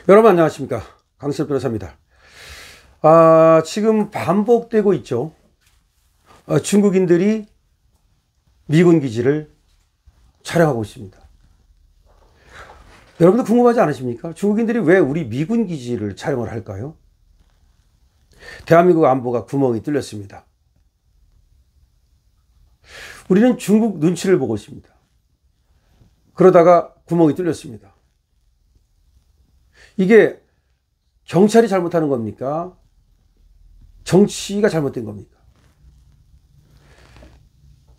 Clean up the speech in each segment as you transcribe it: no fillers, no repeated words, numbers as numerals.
여러분 안녕하십니까, 강철 변호사입니다. 지금 반복되고 있죠. 중국인들이 미군 기지를 촬영하고 있습니다. 여러분도 궁금하지 않으십니까? 중국인들이 왜 우리 미군 기지를 촬영을 할까요? 대한민국 안보가 구멍이 뚫렸습니다. 우리는 중국 눈치를 보고 있습니다. 그러다가 구멍이 뚫렸습니다. 이게 경찰이 잘못하는 겁니까? 정치가 잘못된 겁니까?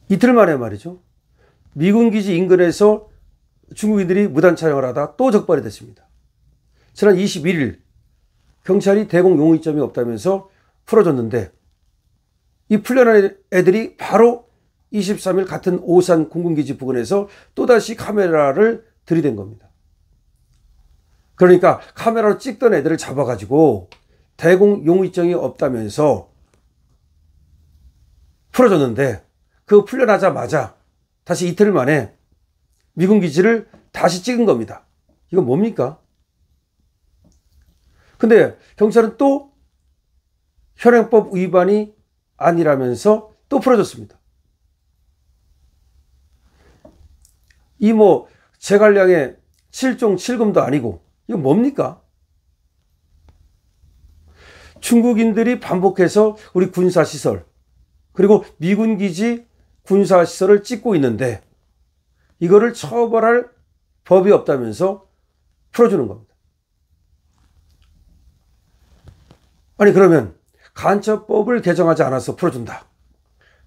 이틀 만에 말이죠, 미군 기지 인근에서 중국인들이 무단 촬영을 하다 또 적발이 됐습니다. 지난 21일 경찰이 대공 용의점이 없다면서 풀어줬는데, 이 풀려난 애들이 바로 23일 같은 오산 공군기지 부근에서 또다시 카메라를 들이댄 겁니다. 그러니까 카메라로 찍던 애들을 잡아가지고 대공 용의점이 없다면서 풀어줬는데, 그 풀려나자마자 다시 이틀 만에 미군 기지를 다시 찍은 겁니다. 이건 뭡니까? 근데 경찰은 또 현행법 위반이 아니라면서 또 풀어줬습니다. 이 제갈량의 7종 7금도 아니고 이건 뭡니까? 중국인들이 반복해서 우리 군사시설 그리고 미군 기지 군사시설을 찍고 있는데 이거를 처벌할 법이 없다면서 풀어주는 겁니다. 아니, 그러면 간첩법을 개정하지 않아서 풀어준다,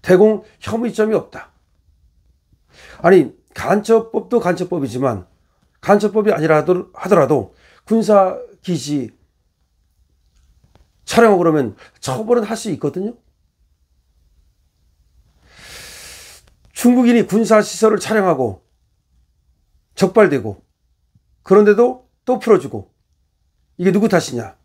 대공 혐의점이 없다. 아니, 간첩법도 간첩법이지만 간첩법이 아니라 하더라도 군사기지 촬영하고 그러면 처벌은 할 수 있거든요. 중국인이 군사시설을 촬영하고 적발되고 그런데도 또 풀어주고, 이게 누구 탓이냐?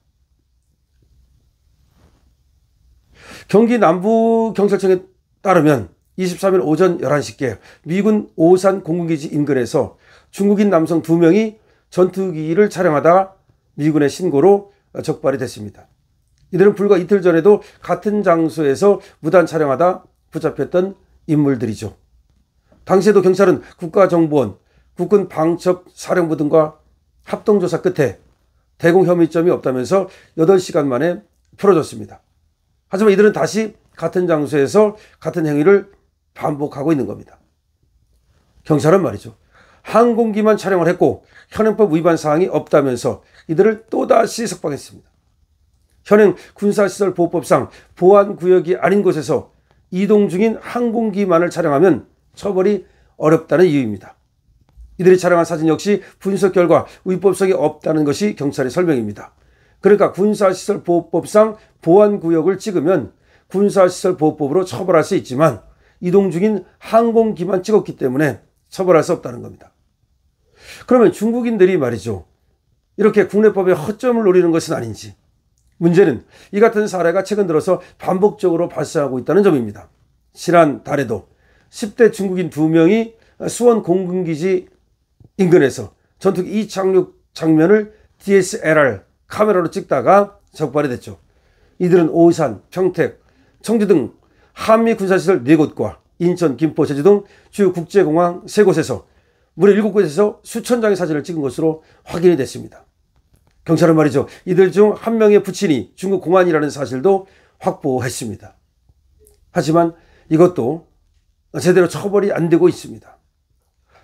경기 남부경찰청에 따르면 23일 오전 11시께 미군 오산 공군기지 인근에서 중국인 남성 2명이 전투기를 촬영하다가 미군의 신고로 적발이 됐습니다. 이들은 불과 이틀 전에도 같은 장소에서 무단 촬영하다 붙잡혔던 인물들이죠. 당시에도 경찰은 국가정보원, 국군 방첩사령부 등과 합동조사 끝에 대공 혐의점이 없다면서 8시간 만에 풀어줬습니다. 하지만 이들은 다시 같은 장소에서 같은 행위를 반복하고 있는 겁니다. 경찰은 말이죠, 항공기만 촬영을 했고 현행법 위반 사항이 없다면서 이들을 또다시 석방했습니다. 현행 군사시설 보호법상 보안구역이 아닌 곳에서 이동 중인 항공기만을 촬영하면 처벌이 어렵다는 이유입니다. 이들이 촬영한 사진 역시 분석 결과 위법성이 없다는 것이 경찰의 설명입니다. 그러니까 군사시설 보호법상 보안구역을 찍으면 군사시설 보호법으로 처벌할 수 있지만 이동 중인 항공기만 찍었기 때문에 처벌할 수 없다는 겁니다. 그러면 중국인들이 말이죠, 이렇게 국내법의 허점을 노리는 것은 아닌지, 문제는 이 같은 사례가 최근 들어서 반복적으로 발생하고 있다는 점입니다. 지난 달에도 10대 중국인 2명이 수원 공군기지 인근에서 전투기 이착륙 장면을 DSLR 카메라로 찍다가 적발이 됐죠. 이들은 오산, 평택, 청주 등 한미 군사시설 4곳과 인천, 김포, 제주 등 주요 국제공항 3곳에서 무려 7곳에서 수천 장의 사진을 찍은 것으로 확인이 됐습니다. 경찰은 말이죠, 이들 중 한 명의 부친이 중국 공안이라는 사실도 확보했습니다. 하지만 이것도 제대로 처벌이 안 되고 있습니다.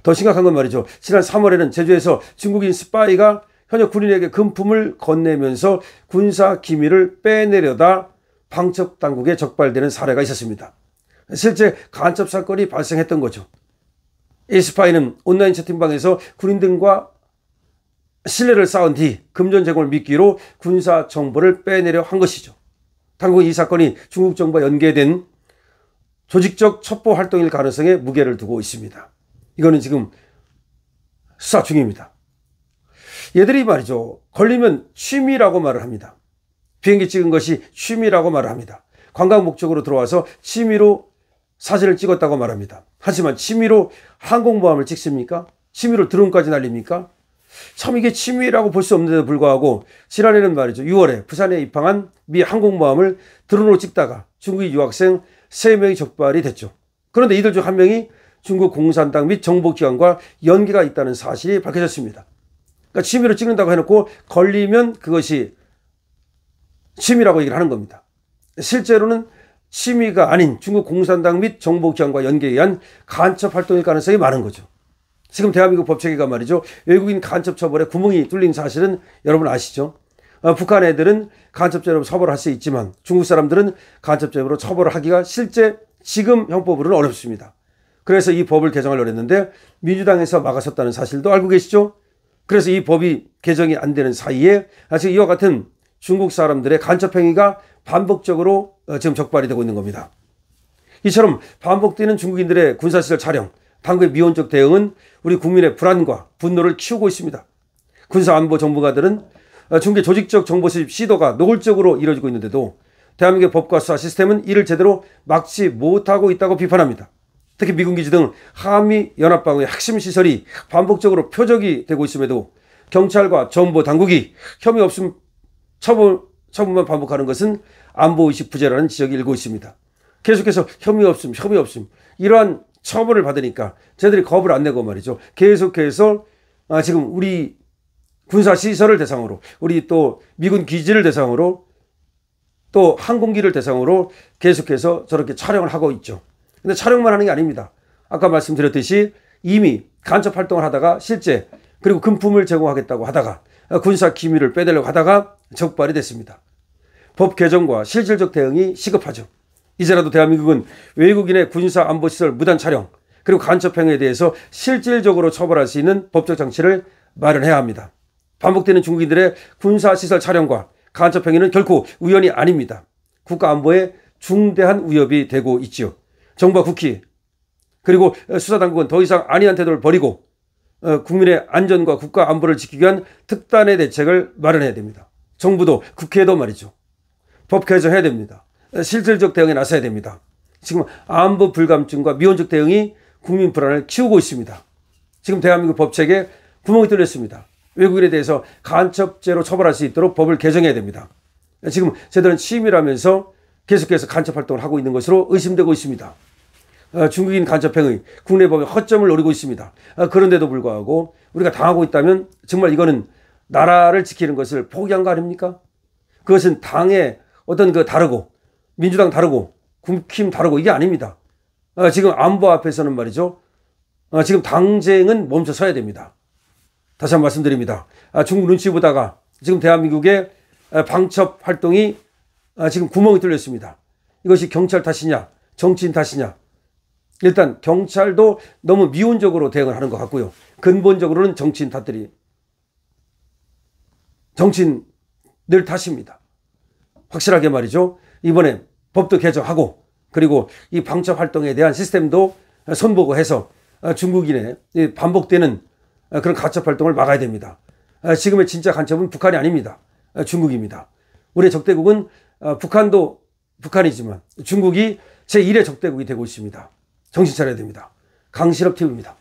더 심각한 건 말이죠, 지난 3월에는 제주에서 중국인 스파이가 현역 군인에게 금품을 건네면서 군사 기밀을 빼내려다 방첩당국에 적발되는 사례가 있었습니다. 실제 간첩 사건이 발생했던 거죠. 이 스파이는 온라인 채팅방에서 군인들과 신뢰를 쌓은 뒤 금전 제공을 미끼로 군사 정보를 빼내려 한 것이죠. 당국은 이 사건이 중국 정부와 연계된 조직적 첩보 활동일 가능성에 무게를 두고 있습니다. 이거는 지금 수사 중입니다. 얘들이 말이죠, 걸리면 취미라고 말을 합니다. 비행기 찍은 것이 취미라고 말을 합니다. 관광 목적으로 들어와서 취미로 사진을 찍었다고 말합니다. 하지만 취미로 항공모함을 찍습니까? 취미로 드론까지 날립니까? 참 이게 침이라고 볼 수 없는데도 불구하고 지난해는 말이죠. 6월에 부산에 입항한 미 항공모함을 드론으로 찍다가 중국인 유학생 3명이 적발이 됐죠. 그런데 이들 중 한 명이 중국 공산당 및 정보기관과 연계가 있다는 사실이 밝혀졌습니다. 그러니까 취미로 찍는다고 해놓고 걸리면 그것이 취미라고 얘기를 하는 겁니다. 실제로는 취미가 아닌 중국 공산당 및 정보기관과 연계에 의한 간첩 활동일 가능성이 많은 거죠. 지금 대한민국 법체계가 말이죠. 외국인 간첩 처벌에 구멍이 뚫린 사실은 여러분 아시죠? 북한 애들은 간첩죄로 처벌할 수 있지만 중국 사람들은 간첩죄로 처벌을 하기가 실제 지금 형법으로는 어렵습니다. 그래서 이 법을 개정하려고 했는데 민주당에서 막아섰다는 사실도 알고 계시죠? 그래서 이 법이 개정이 안 되는 사이에 지금 이와 같은 중국 사람들의 간첩 행위가 반복적으로 지금 적발이 되고 있는 겁니다. 이처럼 반복되는 중국인들의 군사시설 촬영, 당국의 미온적 대응은 우리 국민의 불안과 분노를 키우고 있습니다. 군사안보 전문가들은 중국의 조직적 정보 수집 시도가 노골적으로 이루어지고 있는데도 대한민국의 법과 수사 시스템은 이를 제대로 막지 못하고 있다고 비판합니다. 특히 미군 기지 등 한미연합방의 핵심 시설이 반복적으로 표적이 되고 있음에도 경찰과 정보 당국이 혐의 없음 처분만 반복하는 것은 안보의식 부재라는 지적이 일고 있습니다. 계속해서 혐의 없음 이러한 처벌을 받으니까 쟤들이 겁을 안 내고 말이죠. 계속해서 지금 우리 군사시설을 대상으로 우리 또 미군 기지를 대상으로 또 항공기를 대상으로 계속해서 저렇게 촬영을 하고 있죠. 근데 촬영만 하는 게 아닙니다. 아까 말씀드렸듯이 이미 간첩 활동을 하다가 실제 그리고 금품을 제공하겠다고 하다가 군사 기밀을 빼내려고 하다가 적발이 됐습니다. 법 개정과 실질적 대응이 시급하죠. 이제라도 대한민국은 외국인의 군사 안보시설 무단 촬영 그리고 간첩 행위에 대해서 실질적으로 처벌할 수 있는 법적 장치를 마련해야 합니다. 반복되는 중국인들의 군사시설 촬영과 간첩 행위는 결코 우연이 아닙니다. 국가 안보에 중대한 위협이 되고 있지요. 정부와 국회 그리고 수사당국은 더 이상 안이한 태도를 버리고 국민의 안전과 국가 안보를 지키기 위한 특단의 대책을 마련해야 됩니다. 정부도 국회도 말이죠. 법 개정해야 됩니다. 실질적 대응에 나서야 됩니다. 지금 안보 불감증과 미온적 대응이 국민 불안을 키우고 있습니다. 지금 대한민국 법체계에 구멍이 뚫렸습니다. 외국인에 대해서 간첩죄로 처벌할 수 있도록 법을 개정해야 됩니다. 지금 저들은 치밀하면서 계속해서 간첩 활동을 하고 있는 것으로 의심되고 있습니다. 중국인 간첩행위, 국내 법의 허점을 노리고 있습니다. 그런데도 불구하고 우리가 당하고 있다면 정말 이거는 나라를 지키는 것을 포기한 거 아닙니까? 그것은 당의 어떤 다르고 민주당 다르고 국힘 다르고 이게 아닙니다. 지금 안보 앞에서는 말이죠. 지금 당쟁은 멈춰 서야 됩니다. 다시 한번 말씀드립니다. 중국 눈치 보다가 지금 대한민국의 방첩 활동이 지금 구멍이 뚫렸습니다. 이것이 경찰 탓이냐 정치인 탓이냐. 일단 경찰도 너무 미온적으로 대응을 하는 것 같고요. 근본적으로는 정치인들 탓입니다. 확실하게 말이죠. 이번에 법도 개정하고 그리고 이 방첩 활동에 대한 시스템도 손보고 해서 중국인의 반복되는 그런 간첩 활동을 막아야 됩니다. 지금의 진짜 간첩은 북한이 아닙니다. 중국입니다. 우리의 적대국은 북한도 북한이지만 중국이 제1의 적대국이 되고 있습니다. 정신 차려야 됩니다. 강신업 TV입니다.